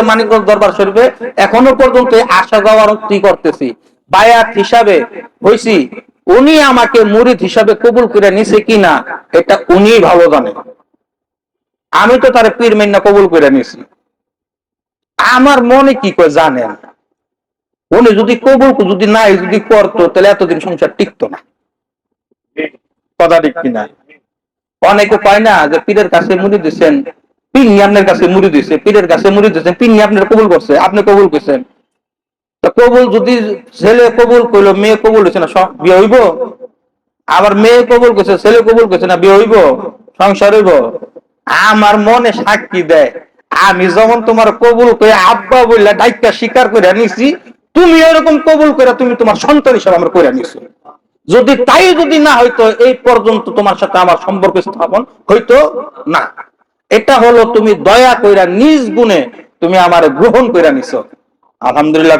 মানিকগঞ্জ দরবার শরীফে এখনো পর্যন্ত আসা যাওয়ার করতেছি, বায়াত হিসাবে হইছি। উনি আমাকে মুরিদ হিসাবে কবুল করে নিছে কিনা এটা উনি ভালো জানেন। আমি তো তার পীর মাইন্না কবুল করে নিছি। আমার মনে কি করে জানেন, উনি যদি কবুল যদি নাই যদি করতো তাহলে এতদিন সংসার টিকতো না। কথা ঠিক কিনা? অনেকে পায় না যে পীরের কাছে মুরিদ দিচ্ছেন, পিন্নি আপনার কাছে মুরিদ দিচ্ছে, পীরের কাছে মুরিদ দিচ্ছেন, পিন্নি আপনার কবুল করছে, আপনি কবুল করছেন। কবুল যদি ছেলে কবুল করলো, মেয়ে কবুল হয়েছে না, বিয়ে হইব? আবার মেয়ে কবুল করছে, ছেলে কবুল করছে না, বিয়ে হইব? সংসার হইব? আমার মনে সাক্ষী দেয়, আমি যখন তোমার কবুল করে আব্বা বললা ডাইকা স্বীকার করে নিছি, তুমি এরকম কবুল করে তুমি তোমার সন্তান হিসাবে আমার করে নিছো। যদি তাই যদি না হইতো এই পর্যন্ত তোমার সাথে আমার সম্পর্ক স্থাপন হইতো না। এটা হলো তুমি দয়া কইরা নিজ গুণে তুমি আমার গ্রহণ কইরা নিছো। আলহামদুলিল্লাহ।